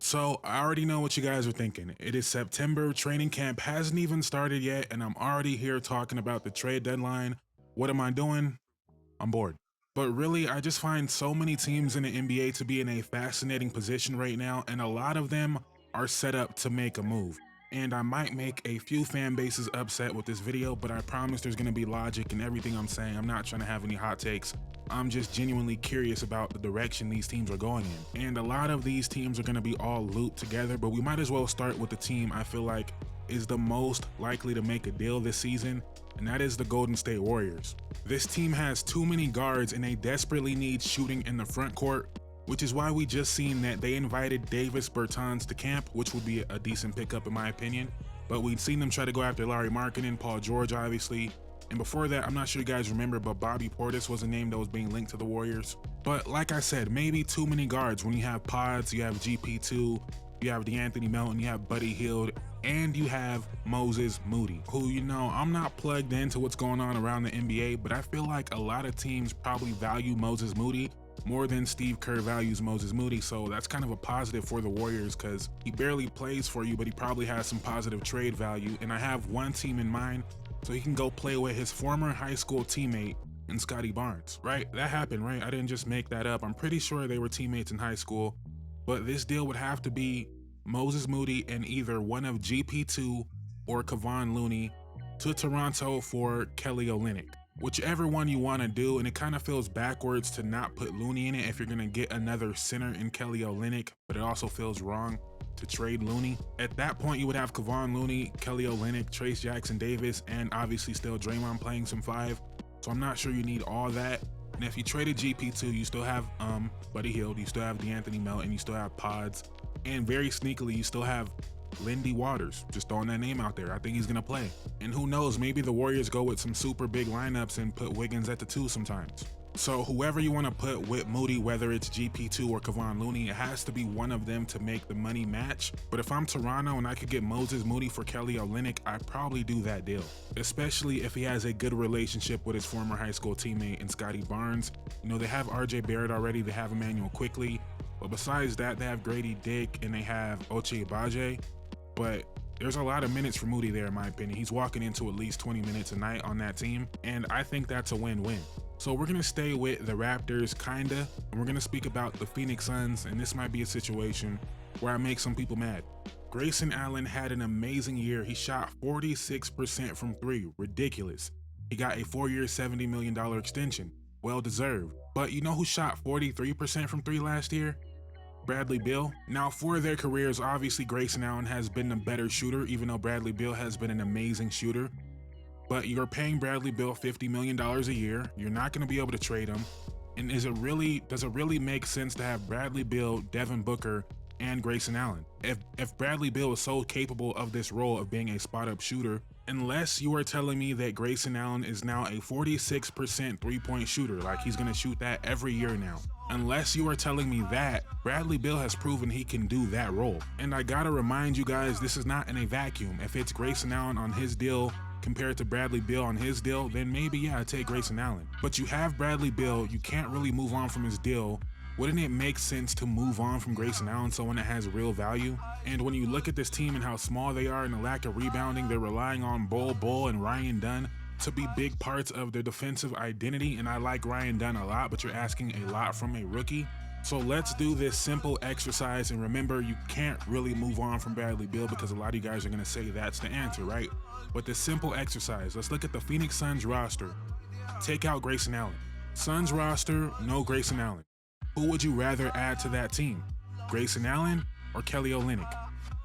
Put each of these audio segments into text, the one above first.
So I already know what you guys are thinking. It is September, training camp hasn't even started yet, and I'm already here talking about the trade deadline. What am I doing? I'm bored. But really, I just find so many teams in the NBA to be in a fascinating position right now, and a lot of them are set up to make a move. And I might make a few fan bases upset with this video, but I promise there's gonna be logic in everything I'm saying. I'm not trying to have any hot takes. I'm just genuinely curious about the direction these teams are going in. And a lot of these teams are gonna be all looped together, but we might as well start with the team I feel like is the most likely to make a deal this season, and that is the Golden State Warriors. This team has too many guards and they desperately need shooting in the front court, which is why we just seen that they invited Davis Bertans to camp, which would be a decent pickup in my opinion. But we'd seen them try to go after Larry Markkinen, Paul George obviously, and before that, I'm not sure you guys remember, but Bobby Portis was a name that was being linked to the Warriors. But like I said, maybe too many guards when you have Pods, you have GP2, you have DeAnthony Melton, you have Buddy Hield, and you have Moses Moody, who, you know, I'm not plugged into what's going on around the NBA, but I feel like a lot of teams probably value Moses Moody more than Steve Kerr values Moses Moody, so that's kind of a positive for the Warriors because he barely plays for you, but he probably has some positive trade value, and I have one team in mind, so he can go play with his former high school teammate in Scotty Barnes, right? That happened, right? I didn't just make that up. I'm pretty sure they were teammates in high school, but this deal would have to be Moses Moody and either one of GP2 or Kevon Looney to Toronto for Kelly Olynyk. Whichever one you want to do, and it kind of feels backwards to not put Looney in it if you're going to get another center in Kelly Olynyk, but it also feels wrong to trade Looney. At that point, you would have Kevon Looney, Kelly Olynyk, Trace Jackson Davis, and obviously still Draymond playing some 5. So I'm not sure you need all that. And if you traded GP2, you still have Buddy Hield, you still have DeAnthony Melton, you still have Pods, and very sneakily, you still have Lindy Waters, just throwing that name out there. I think he's gonna play. And who knows, maybe the Warriors go with some super big lineups and put Wiggins at the 2 sometimes. So whoever you want to put with Moody, whether it's GP2 or Kevon Looney, it has to be one of them to make the money match. But if I'm Toronto and I could get Moses Moody for Kelly Olynyk, I'd probably do that deal. Especially if he has a good relationship with his former high school teammate in Scotty Barnes. You know, they have RJ Barrett already, they have Emmanuel Quickly. But besides that, they have Grady Dick and they have Ochai Agbaji. But there's a lot of minutes for Moody there, in my opinion. He's walking into at least 20 minutes a night on that team, and I think that's a win-win. So we're gonna stay with the Raptors, kinda, and we're gonna speak about the Phoenix Suns, and this might be a situation where I make some people mad. Grayson Allen had an amazing year. He shot 46% from 3, ridiculous. He got a 4-year, $70 million extension, well deserved. But you know who shot 43% from 3 last year? Bradley Beal. Now for their careers, obviously Grayson Allen has been a better shooter, even though Bradley Beal has been an amazing shooter. But you're paying Bradley Beal $50 million a year. You're not going to be able to trade him. And does it really make sense to have Bradley Beal, Devin Booker, and Grayson Allen? If Bradley Beal is so capable of this role of being a spot-up shooter, unless you are telling me that Grayson Allen is now a 46% three-point shooter, like he's going to shoot that every year now. Unless you are telling me that, Bradley Beal has proven he can do that role. And I gotta remind you guys, this is not in a vacuum. If it's Grayson Allen on his deal compared to Bradley Beal on his deal, then maybe, yeah, I'd take Grayson Allen. But you have Bradley Beal, you can't really move on from his deal. Wouldn't it make sense to move on from Grayson Allen, someone that has real value? And when you look at this team and how small they are and the lack of rebounding, they're relying on Bull and Ryan Dunn to be big parts of their defensive identity, and I like Ryan Dunn a lot, but you're asking a lot from a rookie. So let's do this simple exercise, and remember, you can't really move on from Bradley Beal because a lot of you guys are gonna say that's the answer, right? But this simple exercise, let's look at the Phoenix Suns roster. Take out Grayson Allen. Suns roster, no Grayson Allen. Who would you rather add to that team? Grayson Allen or Kelly Olynyk?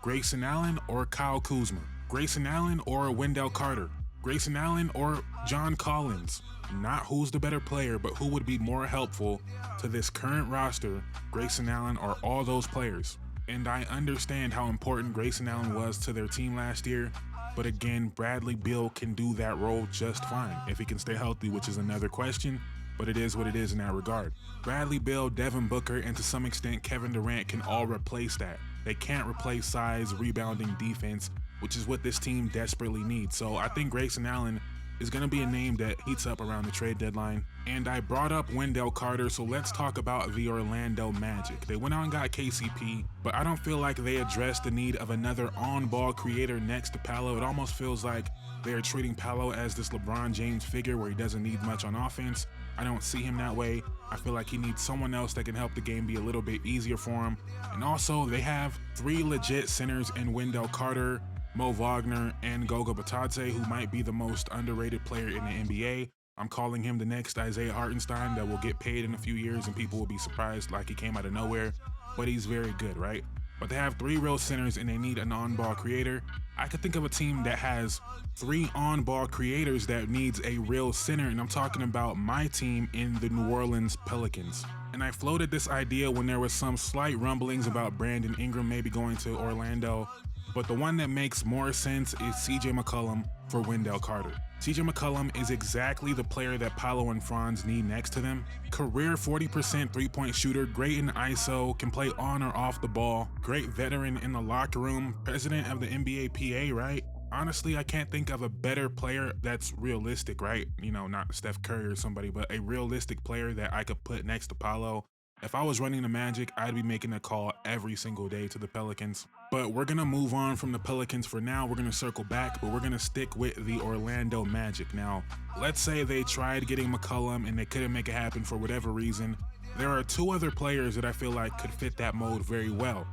Grayson Allen or Kyle Kuzma? Grayson Allen or Wendell Carter? Grayson Allen or John Collins? Not who's the better player, but who would be more helpful to this current roster, Grayson Allen or all those players? And I understand how important Grayson Allen was to their team last year, but again, Bradley Beal can do that role just fine if he can stay healthy, which is another question, but it is what it is in that regard. Bradley Beal, Devin Booker, and to some extent Kevin Durant can all replace that. They can't replace size, rebounding, defense, which is what this team desperately needs. So I think Grayson Allen is going to be a name that heats up around the trade deadline. And I brought up Wendell Carter, so let's talk about the Orlando Magic. They went out and got KCP, but I don't feel like they addressed the need of another on-ball creator next to Paolo. It almost feels like they are treating Paolo as this LeBron James figure where he doesn't need much on offense. I don't see him that way. I feel like he needs someone else that can help the game be a little bit easier for him. And also, they have 3 legit centers in Wendell Carter, Mo Wagner, and Goga Bitadze, who might be the most underrated player in the NBA. I'm calling him the next Isaiah Hartenstein that will get paid in a few years and people will be surprised like he came out of nowhere, but he's very good, right? But they have 3 real centers and they need an on-ball creator. I could think of a team that has 3 on-ball creators that needs a real center, and I'm talking about my team in the New Orleans Pelicans. And I floated this idea when there was some slight rumblings about Brandon Ingram maybe going to Orlando, but the one that makes more sense is CJ McCollum for Wendell Carter. CJ McCollum is exactly the player that Paolo and Franz need next to them. Career 40% three-point shooter, great in ISO, can play on or off the ball, great veteran in the locker room, president of the NBA PA, right? Honestly, I can't think of a better player that's realistic, right? You know, not Steph Curry or somebody, but a realistic player that I could put next to Paolo. If I was running the Magic, I'd be making a call every single day to the Pelicans. But we're gonna move on from the Pelicans for now. We're gonna circle back, but we're gonna stick with the Orlando Magic. Now, let's say they tried getting McCollum and they couldn't make it happen for whatever reason. There are 2 other players that I feel like could fit that mold very well.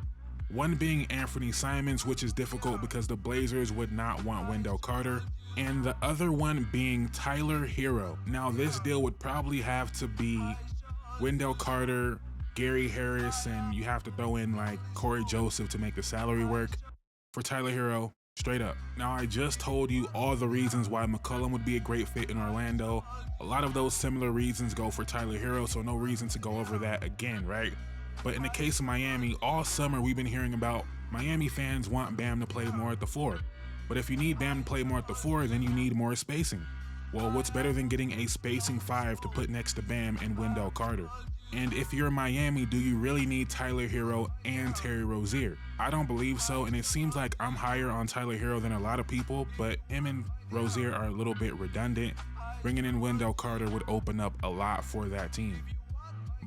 One being Anthony Simons, which is difficult because the Blazers would not want Wendell Carter, and the other one being Tyler Hero. Now, this deal would probably have to be Wendell Carter, Gary Harris, and you have to throw in like Corey Joseph to make the salary work. For Tyler Hero, straight up. Now, I just told you all the reasons why McCollum would be a great fit in Orlando. A lot of those similar reasons go for Tyler Hero, so no reason to go over that again, right? But in the case of Miami, all summer we've been hearing about Miami fans want Bam to play more at the 4. But if you need Bam to play more at the 4, then you need more spacing. Well, what's better than getting a spacing 5 to put next to Bam and Wendell Carter? And if you're Miami, do you really need Tyler Hero and Terry Rozier? I don't believe so, and it seems like I'm higher on Tyler Hero than a lot of people, but him and Rozier are a little bit redundant. Bringing in Wendell Carter would open up a lot for that team.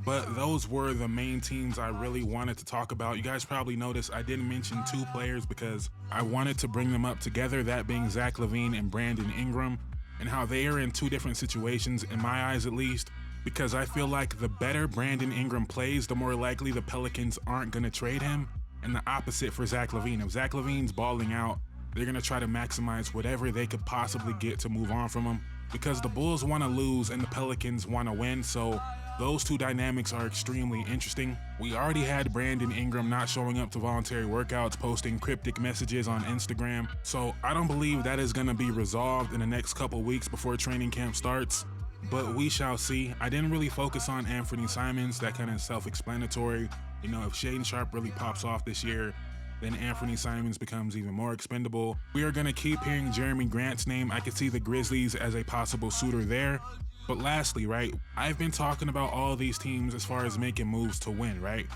But those were the main teams I really wanted to talk about. You guys probably noticed I didn't mention 2 players because I wanted to bring them up together, that being Zach LaVine and Brandon Ingram, and how they are in 2 different situations, in my eyes at least, because I feel like the better Brandon Ingram plays, the more likely the Pelicans aren't going to trade him, and the opposite for Zach LaVine. If Zach LaVine's balling out, they're going to try to maximize whatever they could possibly get to move on from him, because the Bulls want to lose and the Pelicans want to win, so those 2 dynamics are extremely interesting. We already had Brandon Ingram not showing up to voluntary workouts, posting cryptic messages on Instagram, so I don't believe that is going to be resolved in the next couple weeks before training camp starts, but we shall see. I didn't really focus on Anthony Simons, that kind of self-explanatory. You know, if Shaedon Sharpe really pops off this year, then Anthony Simons becomes even more expendable. We are going to keep hearing Jeremy Grant's name. I could see the Grizzlies as a possible suitor there. But lastly, right, I've been talking about all these teams as far as making moves to win, right?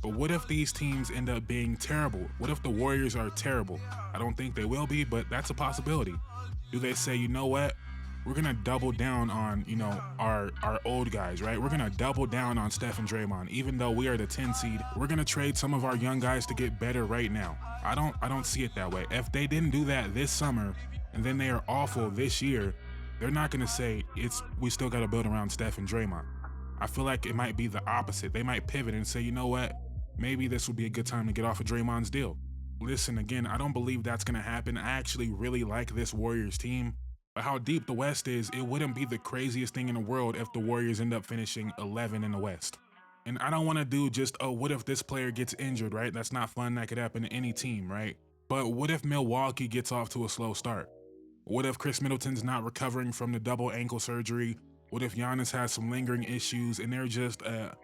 But what if these teams end up being terrible? What if the Warriors are terrible? I don't think they will be, but that's a possibility. Do they say, you know what? We're gonna double down on, you know, our old guys, right? We're gonna double down on Steph and Draymond. Even though we are the 10 seed, we're gonna trade some of our young guys to get better right now. I don't see it that way. If they didn't do that this summer and then they are awful this year, they're not gonna say we still gotta build around Steph and Draymond. I feel like it might be the opposite. They might pivot and say, you know what? Maybe this would be a good time to get off of Draymond's deal. Listen, again, I don't believe that's gonna happen. I actually really like this Warriors team. But how deep the West is, it wouldn't be the craziest thing in the world if the Warriors end up finishing 11 in the West. And I don't want to do just, oh, what if this player gets injured, right? That's not fun. That could happen to any team, right? But what if Milwaukee gets off to a slow start? What if Chris Middleton's not recovering from the double ankle surgery? What if Giannis has some lingering issues and they're just a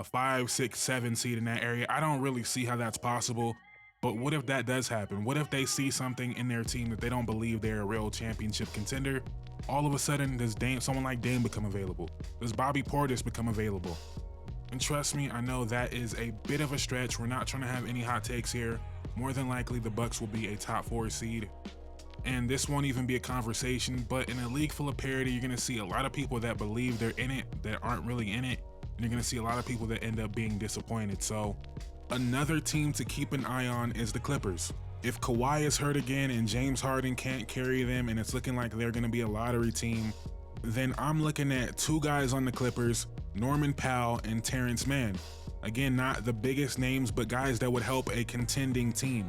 5, 6, 7 seed in that area? I don't really see how that's possible. But what if that does happen? What if they see something in their team that they don't believe they're a real championship contender? All of a sudden, does someone like Dame become available? Does Bobby Portis become available? And trust me, I know that is a bit of a stretch. We're not trying to have any hot takes here. More than likely, the Bucks will be a top 4 seed. And this won't even be a conversation, but in a league full of parity, you're gonna see a lot of people that believe they're in it that aren't really in it, and you're gonna see a lot of people that end up being disappointed. So another team to keep an eye on is the Clippers. If Kawhi is hurt again and James Harden can't carry them and it's looking like they're gonna be a lottery team, then I'm looking at two guys on the Clippers, Norman Powell and Terrence Mann. Again, not the biggest names, but guys that would help a contending team.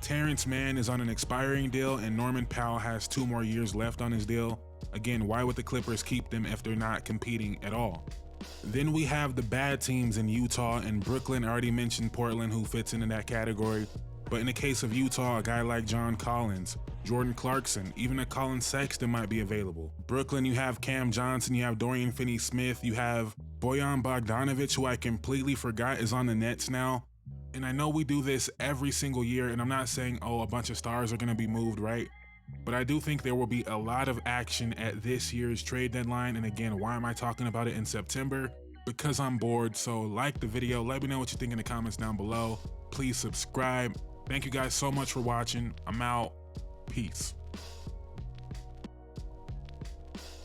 Terrence Mann is on an expiring deal and Norman Powell has 2 more years left on his deal. Again, why would the Clippers keep them if they're not competing at all? Then we have the bad teams in Utah and Brooklyn. I already mentioned Portland, who fits into that category. But in the case of Utah, a guy like John Collins, Jordan Clarkson, even a Colin Sexton might be available. Brooklyn, you have Cam Johnson, you have Dorian Finney-Smith, you have Bojan Bogdanovic, who I completely forgot is on the Nets now. And I know we do this every single year, and I'm not saying, oh, a bunch of stars are gonna be moved, right? But I do think there will be a lot of action at this year's trade deadline. And again, why am I talking about it in September? Because I'm bored. So like the video, let me know what you think in the comments down below. Please subscribe. Thank you guys so much for watching. I'm out. Peace.